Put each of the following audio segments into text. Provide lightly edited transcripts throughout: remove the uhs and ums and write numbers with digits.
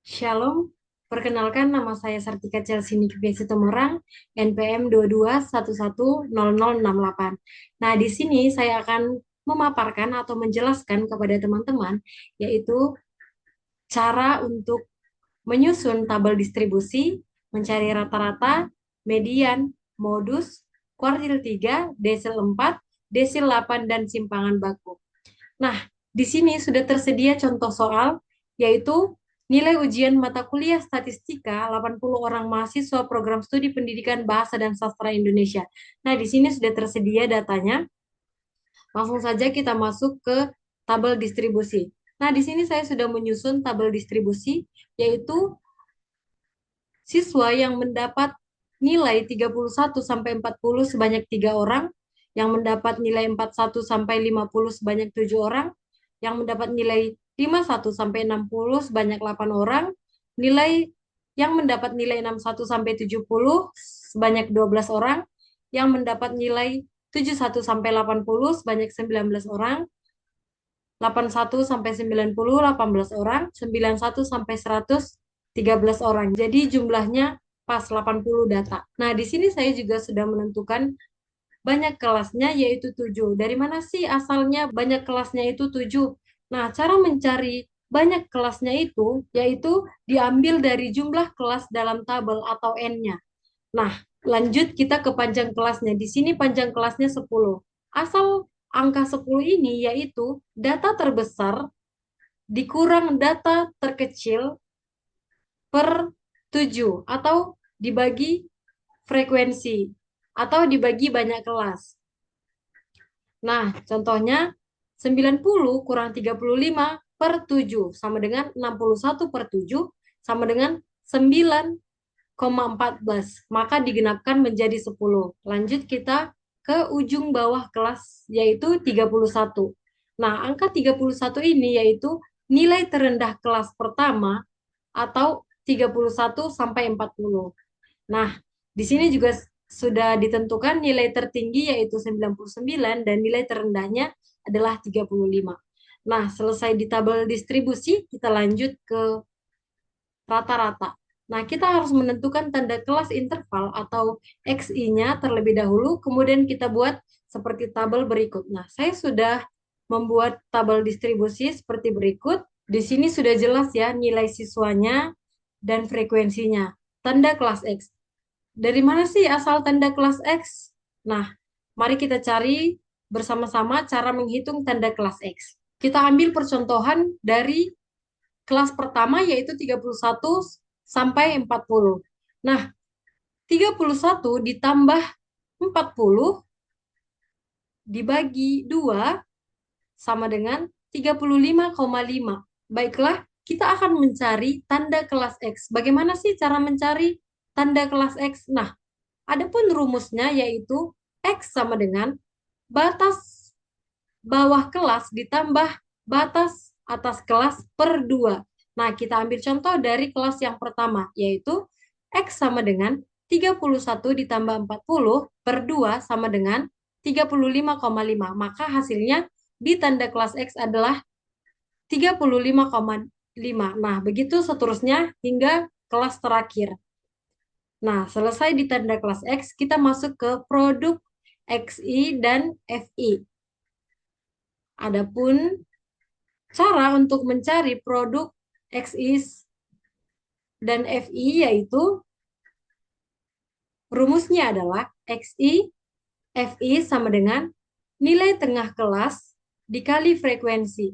Shalom, perkenalkan nama saya Sartika Chelsea Nikbia Situmorang, NPM 22110068. Nah, di sini saya akan memaparkan atau menjelaskan kepada teman-teman, yaitu cara untuk menyusun tabel distribusi, mencari rata-rata, median, modus, kuartil 3, desil 4, desil 8, dan simpangan baku. Nah, di sini sudah tersedia contoh soal, yaitu nilai ujian mata kuliah statistika 80 orang mahasiswa program studi pendidikan bahasa dan sastra Indonesia. Nah, di sini sudah tersedia datanya. Langsung saja kita masuk ke tabel distribusi. Nah, di sini saya sudah menyusun tabel distribusi, yaitu siswa yang mendapat nilai 31 sampai 40 sebanyak 3 orang, yang mendapat nilai 41 sampai 50 sebanyak 7 orang, yang mendapat nilai 51 sampai 60 sebanyak 8 orang, nilai yang mendapat nilai 61 sampai 70 sebanyak 12 orang, yang mendapat nilai 71 sampai 80 sebanyak 19 orang, 81 sampai 90 18 orang, 91 sampai 100 13 orang. Jadi jumlahnya pas 80 data. Nah, di sini saya juga sudah menentukan banyak kelasnya yaitu 7. Dari mana sih asalnya banyak kelasnya itu 7? Nah, cara mencari banyak kelasnya itu yaitu diambil dari jumlah kelas dalam tabel atau N-nya. Nah, lanjut kita ke panjang kelasnya. Di sini panjang kelasnya 10. Asal angka 10 ini yaitu data terbesar dikurang data terkecil per 7 atau dibagi frekuensi atau dibagi banyak kelas. Nah, contohnya 90 kurang 35 per 7 sama dengan 61 per 7 sama dengan 9,14. Maka digenapkan menjadi 10. Lanjut kita ke ujung bawah kelas yaitu 31. Nah, angka 31 ini yaitu nilai terendah kelas pertama atau 31 sampai 40. Nah, di sini juga sudah ditentukan nilai tertinggi yaitu 99 dan nilai terendahnya adalah 35. Nah, selesai di tabel distribusi, kita lanjut ke rata-rata. Nah, kita harus menentukan tanda kelas interval atau XI-nya terlebih dahulu, kemudian kita buat seperti tabel berikut. Nah, saya sudah membuat tabel distribusi seperti berikut. Di sini sudah jelas ya nilai siswanya dan frekuensinya. Tanda kelas X. Dari mana sih asal tanda kelas X? Nah, mari kita cari bersama-sama cara menghitung tanda kelas X. Kita ambil percontohan dari kelas pertama yaitu 31 sampai 40. Nah, 31 ditambah 40 dibagi 2 sama dengan 35,5. Baiklah, kita akan mencari tanda kelas X. Bagaimana sih cara mencari tanda kelas X? Nah, adapun rumusnya yaitu X sama dengan batas bawah kelas ditambah batas atas kelas per 2. Nah, kita ambil contoh dari kelas yang pertama, yaitu X sama dengan 31 ditambah 40 per 2 sama dengan 35,5. Maka hasilnya di tanda kelas X adalah 35,5. Nah, begitu seterusnya hingga kelas terakhir. Nah, selesai di tanda kelas X, kita masuk ke produk XI dan FI. Adapun cara untuk mencari produk XI dan FI yaitu rumusnya adalah XI FI sama dengan nilai tengah kelas dikali frekuensi.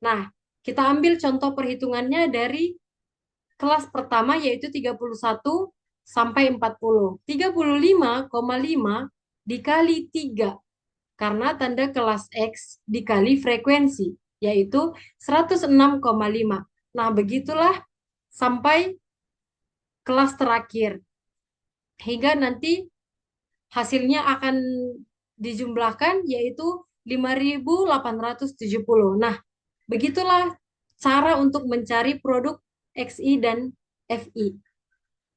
Nah, kita ambil contoh perhitungannya dari kelas pertama yaitu 31 sampai 40. 35,5 dikali 3 karena tanda kelas X dikali frekuensi yaitu 106,5. Nah, begitulah sampai kelas terakhir hingga nanti hasilnya akan dijumlahkan yaitu 5.870. Nah, begitulah cara untuk mencari produk XI dan FI.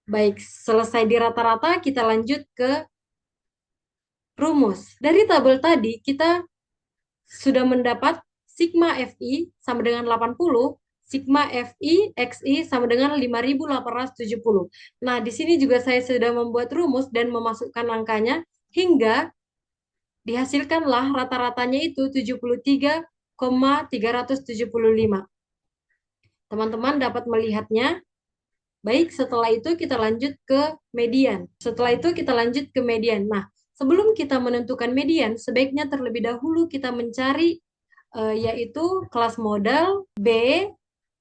Baik, selesai di rata-rata, kita lanjut ke rumus. Dari tabel tadi, kita sudah mendapat sigma FI sama dengan 80 sigma FI XI sama dengan 5.870. Nah, di sini juga saya sudah membuat rumus dan memasukkan angkanya hingga dihasilkanlah rata-ratanya itu 73,375. Teman-teman dapat melihatnya. Baik, setelah itu kita lanjut ke median. Setelah itu kita lanjut ke median. Nah, sebelum kita menentukan median, sebaiknya terlebih dahulu kita mencari yaitu kelas modal B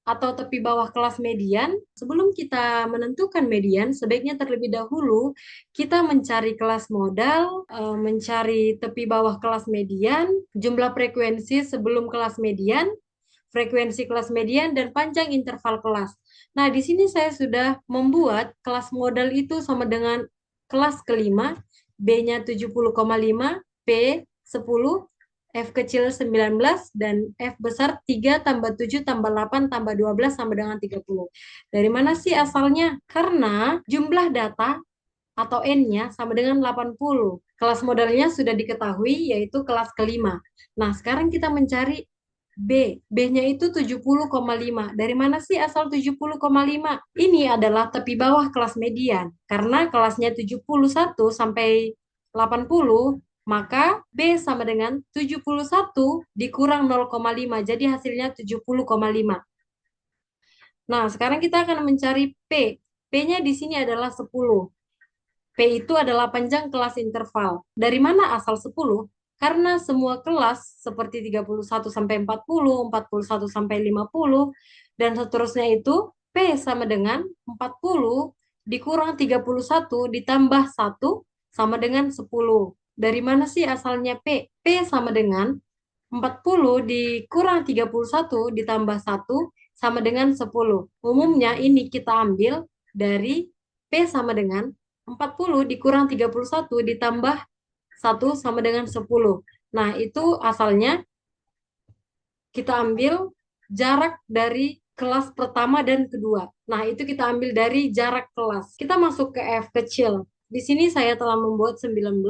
atau tepi bawah kelas median. Sebelum kita menentukan median, sebaiknya terlebih dahulu kita mencari kelas modal, mencari tepi bawah kelas median, jumlah frekuensi sebelum kelas median, frekuensi kelas median, dan panjang interval kelas. Nah, di sini saya sudah membuat kelas modal itu sama dengan kelas kelima, B-nya 70,5, P 10, F kecil 19, dan F besar 3 tambah 7 tambah 8 tambah 12 sama dengan 30. Dari mana sih asalnya? Karena jumlah data atau N-nya sama dengan 80. Kelas modalnya sudah diketahui yaitu kelas kelima. Nah, sekarang kita mencari B. B-nya itu 70,5. Dari mana sih asal 70,5? Ini adalah tepi bawah kelas median. Karena kelasnya 71 sampai 80, maka B sama dengan 71 dikurang 0,5. Jadi hasilnya 70,5. Nah, sekarang kita akan mencari P. P-nya di sini adalah 10. P itu adalah panjang kelas interval. Dari mana asal 10? Karena semua kelas seperti 31 sampai 40, 41 sampai 50, dan seterusnya itu P sama dengan 40 dikurang 31 ditambah 1 sama dengan 10. Dari mana sih asalnya P? P sama dengan 40 dikurang 31 ditambah 1 sama dengan 10. Umumnya ini kita ambil dari P sama dengan 40 dikurang 31 ditambah 1 sama dengan 10. Nah, itu asalnya kita ambil jarak dari kelas pertama dan kedua. Nah, itu kita ambil dari jarak kelas. Kita masuk ke F kecil. Di sini saya telah membuat 19.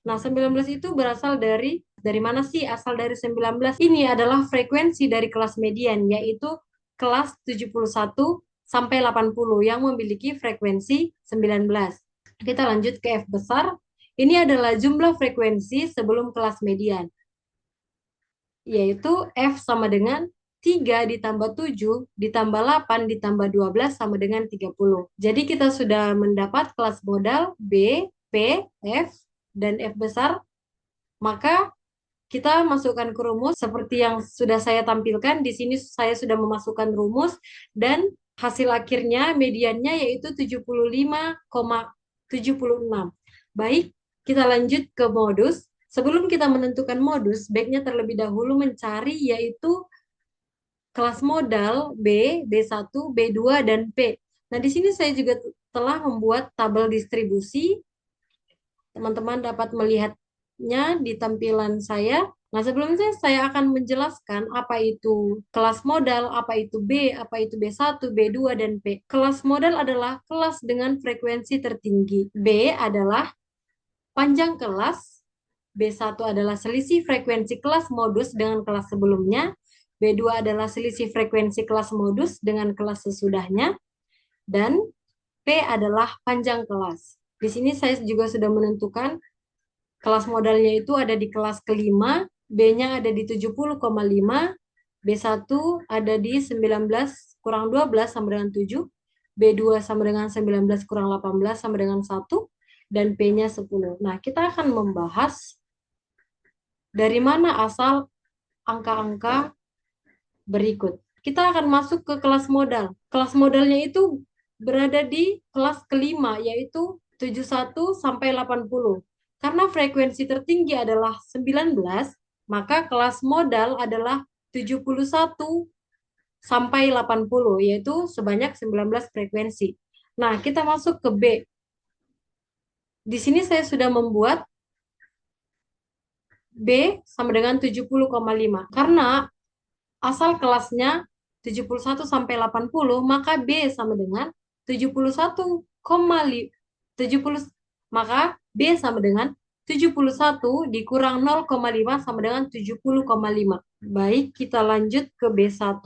Nah, 19 itu berasal dari mana sih asal dari 19? Ini adalah frekuensi dari kelas median, yaitu kelas 71 sampai 80 yang memiliki frekuensi 19. Kita lanjut ke F besar. Ini adalah jumlah frekuensi sebelum kelas median, yaitu F sama dengan 3 ditambah 7 ditambah 8 ditambah 12 sama dengan 30. Jadi kita sudah mendapat kelas modal B, P, F, dan F besar. Maka kita masukkan ke rumus seperti yang sudah saya tampilkan. Di sini saya sudah memasukkan rumus dan hasil akhirnya mediannya yaitu 75,76. Baik, kita lanjut ke modus. Sebelum kita menentukan modus, baiknya terlebih dahulu mencari yaitu kelas modal B, B1, B2, dan P. Nah, di sini saya juga telah membuat tabel distribusi. Teman-teman dapat melihatnya di tampilan saya. Nah, sebelumnya saya akan menjelaskan apa itu kelas modal, apa itu B, apa itu B1, B2, dan P. Kelas modal adalah kelas dengan frekuensi tertinggi. B adalah panjang kelas. B1 adalah selisih frekuensi kelas modus dengan kelas sebelumnya. B2 adalah selisih frekuensi kelas modus dengan kelas sesudahnya. Dan P adalah panjang kelas. Di sini saya juga sudah menentukan kelas modalnya itu ada di kelas kelima, B-nya ada di 70,5, B1 ada di 19 kurang 12 sama dengan 7, B2 sama dengan 19 kurang 18 sama dengan 1, dan P-nya 10. Nah, kita akan membahas dari mana asal angka-angka berikut. Kita akan masuk ke kelas modal. Kelas modalnya itu berada di kelas kelima, yaitu 71 sampai 80. Karena frekuensi tertinggi adalah 19, maka kelas modal adalah 71 sampai 80, yaitu sebanyak 19 frekuensi. Nah, kita masuk ke B. Di sini saya sudah membuat B sama dengan 70,5. Karena asal kelasnya 71 sampai 80, maka B sama dengan 71,5, maka B sama dengan 71 dikurang 0,5 sama dengan 70,5. Baik, kita lanjut ke B1.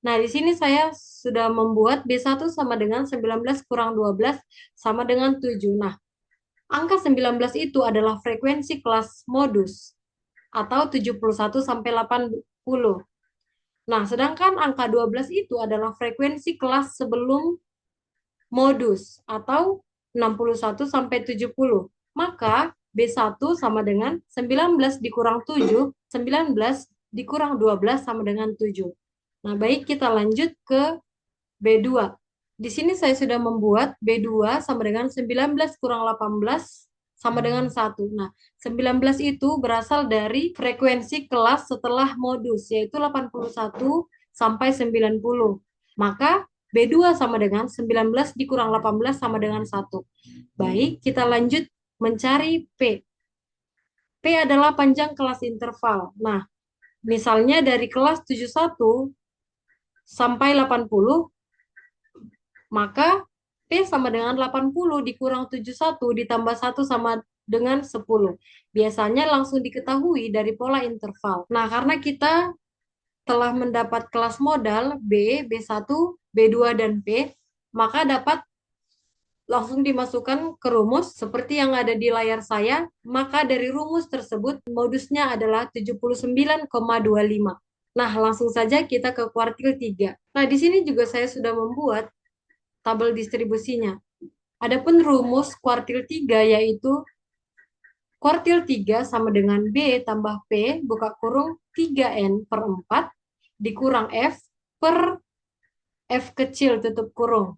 Nah, di sini saya sudah membuat B1 sama dengan 19 kurang 12 sama dengan 7. Nah, angka 19 itu adalah frekuensi kelas modus atau 71 sampai 80. Nah, sedangkan angka 12 itu adalah frekuensi kelas sebelum modus atau 61 sampai 70. Maka B1 sama dengan 19 dikurang 7, 19 dikurang 12 sama dengan 7. Nah, baik kita lanjut ke B2. Di sini saya sudah membuat B2 sama dengan 19 kurang 18 sama dengan 1. Nah, 19 itu berasal dari frekuensi kelas setelah modus, yaitu 81 sampai 90. Maka B2 sama dengan 19 dikurang 18 sama dengan 1. Baik, kita lanjut mencari P. P adalah panjang kelas interval. Nah, misalnya dari kelas 71 sampai 80, maka P sama dengan 80 dikurang 71 ditambah 1 sama dengan 10. Biasanya langsung diketahui dari pola interval. Nah, karena kita telah mendapat kelas modal B, B1, B2, dan P, maka dapat langsung dimasukkan ke rumus seperti yang ada di layar saya. Maka dari rumus tersebut modusnya adalah 79,25. Nah, langsung saja kita ke kuartil 3. Nah, di sini juga saya sudah membuat tabel distribusinya. Adapun rumus kuartil 3 yaitu kuartil 3 sama dengan B tambah P buka kurung 3N per 4 dikurang F per F kecil tutup kurung.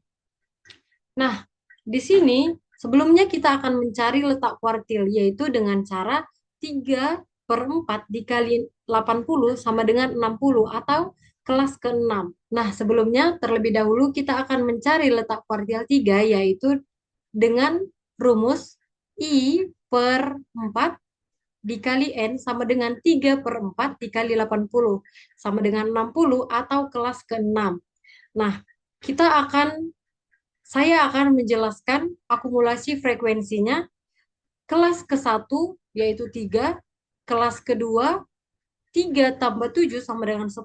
Nah, di sini sebelumnya kita akan mencari letak kuartil yaitu dengan cara 3 per 4 dikali 80 sama dengan 60 atau kelas ke-6. Nah, sebelumnya terlebih dahulu kita akan mencari letak kuartil 3 yaitu dengan rumus I per 4 dikali N sama dengan 3 per 4 dikali 80 sama dengan 60 atau kelas ke-6. Nah, saya akan menjelaskan akumulasi frekuensinya. Kelas ke-1 yaitu 3, kelas kedua 3 tambah 7 sama dengan 10,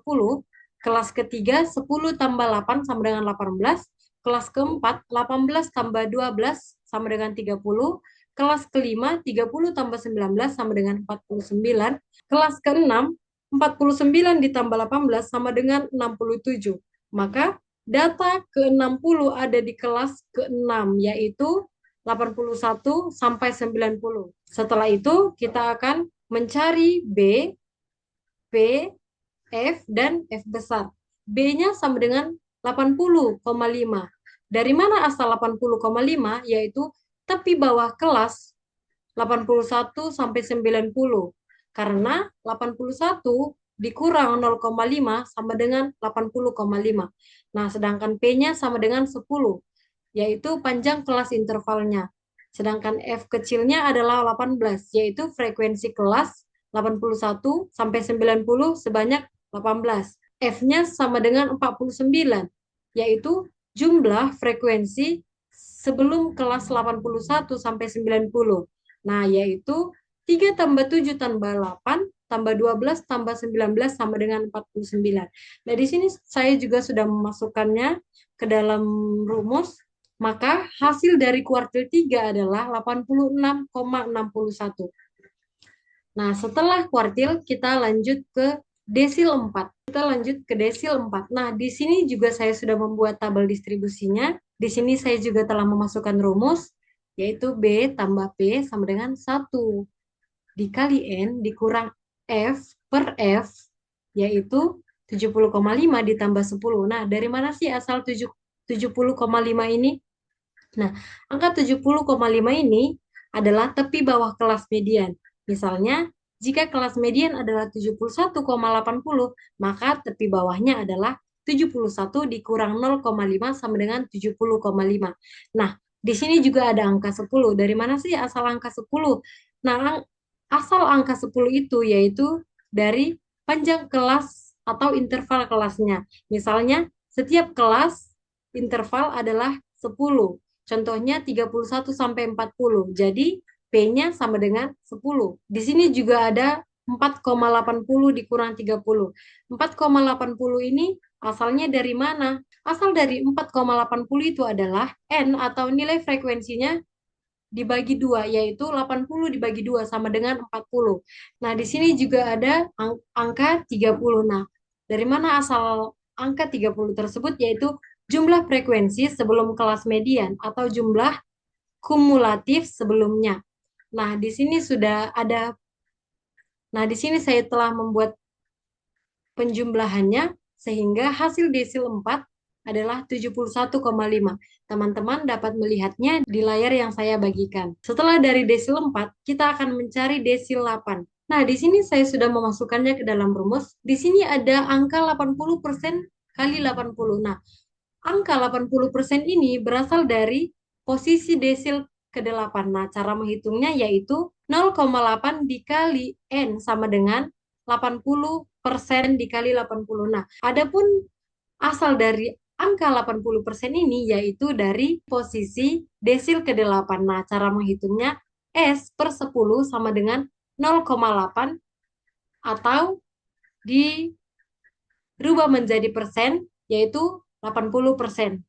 kelas ketiga 10 tambah 8 sama dengan 18, kelas keempat 18 tambah 12 sama dengan 30, kelas kelima 30 tambah 19 sama dengan 49, kelas keenam 49 ditambah 18 sama dengan 67. Maka data ke-60 ada di kelas ke-6 yaitu 81 sampai 90. Setelah itu kita akan mencari B, P, F, dan F besar. B-nya sama dengan 80,5. Dari mana asal 80,5? Yaitu tepi bawah kelas 81 sampai 90. Karena 81 dikurang 0,5 sama dengan 80,5. Nah, sedangkan P-nya sama dengan 10, yaitu panjang kelas intervalnya. Sedangkan F kecilnya adalah 18, yaitu frekuensi kelas 81 sampai 90 sebanyak 18. F-nya sama dengan 49, yaitu jumlah frekuensi sebelum kelas 81 sampai 90. Nah, yaitu 3 tambah 7 tambah 8 tambah 12 tambah 19 sama dengan 49. Nah, di sini saya juga sudah memasukkannya ke dalam rumus. Maka hasil dari kuartil 3 adalah 86,61. Nah, setelah kuartil kita lanjut ke desil 4. Kita lanjut ke desil 4. Nah, di sini juga saya sudah membuat tabel distribusinya. Di sini saya juga telah memasukkan rumus, yaitu B tambah P sama dengan 1 dikali N dikurang F per F, yaitu 70,5 ditambah 10. Nah, dari mana sih asal 70,5 ini? Nah, angka 70,5 ini adalah tepi bawah kelas median. Misalnya, jika kelas median adalah 71,80, maka tepi bawahnya adalah 71 dikurang 0,5 sama dengan 70,5. Nah, di sini juga ada angka 10. Dari mana sih asal angka 10? Nah, asal angka 10 itu yaitu dari panjang kelas atau interval kelasnya. Misalnya, setiap kelas interval adalah 10. Contohnya 31 sampai 40. Jadi P-nya sama dengan 10. Di sini juga ada 4,80 dikurang 30. 4,80 ini Asalnya dari mana? Asal dari 4,80 itu adalah N atau nilai frekuensinya dibagi dua, yaitu 80 dibagi 2 sama dengan 40. Nah, di sini juga ada angka 30. Nah, dari mana asal angka 30 tersebut? Yaitu jumlah frekuensi sebelum kelas median atau jumlah kumulatif sebelumnya. Nah, di sini sudah ada, nah di sini saya telah membuat penjumlahannya sehingga hasil desil 4 adalah 71,5. Teman-teman dapat melihatnya di layar yang saya bagikan. Setelah dari desil 4, kita akan mencari desil 8. Nah, di sini saya sudah memasukkannya ke dalam rumus. Di sini ada angka 80% kali 80. Nah, angka 80% ini berasal dari posisi desil ke-8. Nah, cara menghitungnya yaitu 0,8 dikali N sama dengan 80% dikali 80. Nah, adapun asal dari angka 80% ini yaitu dari posisi desil ke-8. Nah, cara menghitungnya S per 10 sama dengan 0,8 atau dirubah menjadi persen yaitu 80%.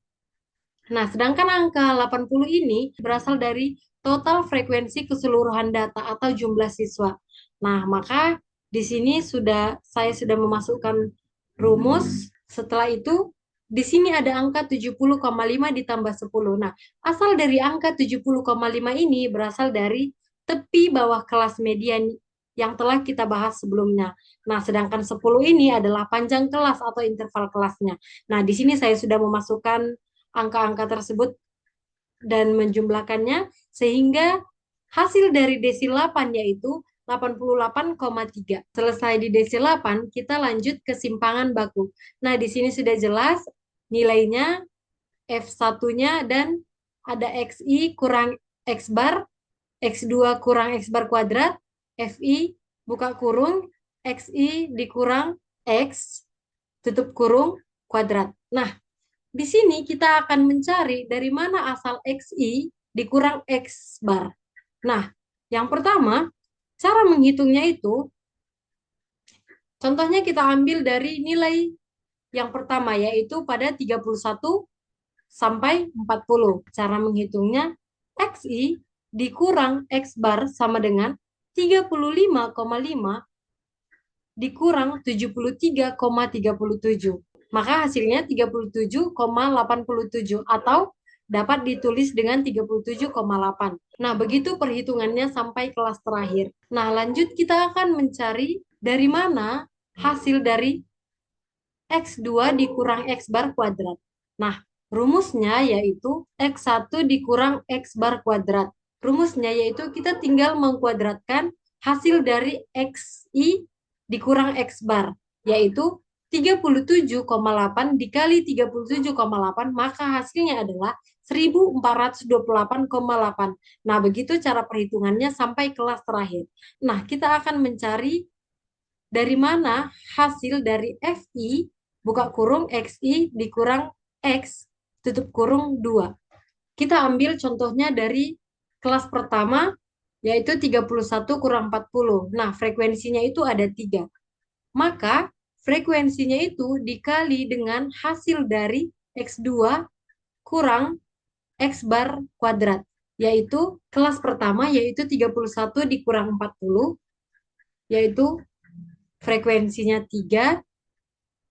Nah, sedangkan angka 80 ini berasal dari total frekuensi keseluruhan data atau jumlah siswa. Nah, maka di sini saya sudah memasukkan rumus. Setelah itu, di sini ada angka 70,5 ditambah 10. Nah, asal dari angka 70,5 ini berasal dari tepi bawah kelas median yang telah kita bahas sebelumnya. Nah, sedangkan 10 ini adalah panjang kelas atau interval kelasnya. Nah, di sini saya sudah memasukkan angka-angka tersebut dan menjumlahkannya sehingga hasil dari desil 8 yaitu 88,3. Selesai di desil 8, kita lanjut ke simpangan baku. Nah, di sini sudah jelas nilainya F1-nya dan ada XI kurang X bar, X2 kurang X bar kuadrat, FI buka kurung, XI dikurang X tutup kurung kuadrat. Nah, di sini kita akan mencari dari mana asal XI dikurang X bar. Nah, yang pertama, cara menghitungnya itu, contohnya kita ambil dari nilai yang pertama, yaitu pada 31 sampai 40. Cara menghitungnya, XI dikurang X bar sama dengan 35,5 dikurang 73,37. Maka hasilnya 37,87 atau dapat ditulis dengan 37,8. Nah, begitu perhitungannya sampai kelas terakhir. Nah, lanjut kita akan mencari dari mana hasil dari X2 dikurang X bar kuadrat. Nah, rumusnya yaitu X1 dikurang X bar kuadrat. Rumusnya yaitu kita tinggal mengkuadratkan hasil dari XI dikurang X bar, yaitu 37,8 dikali 37,8, maka hasilnya adalah 1428,8. Nah, begitu cara perhitungannya sampai kelas terakhir. Nah, kita akan mencari dari mana hasil dari FI buka kurung XI dikurang X tutup kurung 2. Kita ambil contohnya dari kelas pertama yaitu 31 kurang 40. Nah, frekuensinya itu ada 3. Maka frekuensinya itu dikali dengan hasil dari X2 kurang X bar kuadrat. Yaitu kelas pertama yaitu 31 dikurang 40 yaitu frekuensinya 3.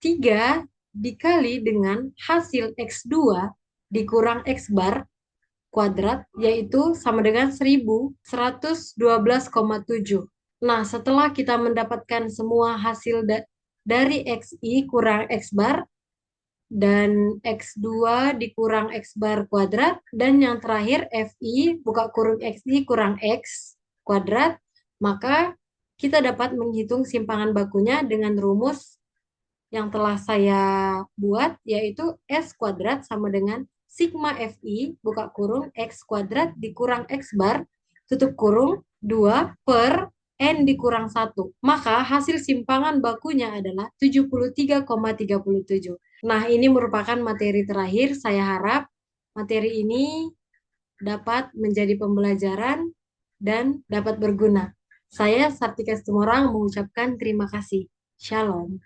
3 dikali dengan hasil X2 dikurang X bar kuadrat, yaitu sama dengan 1112,7. Nah, setelah kita mendapatkan semua hasil dari XI kurang X bar, dan X2 dikurang X bar kuadrat, dan yang terakhir FI buka kurung XI kurang X kuadrat, maka kita dapat menghitung simpangan bakunya dengan rumus yang telah saya buat, yaitu S kuadrat sama dengan sigma FI buka kurung X kuadrat dikurang X bar tutup kurung 2 per N dikurang 1. Maka hasil simpangan bakunya adalah 73,37. Nah, ini merupakan materi terakhir. Saya harap materi ini dapat menjadi pembelajaran dan dapat berguna. Saya, Sartika Situmorang, mengucapkan terima kasih. Shalom.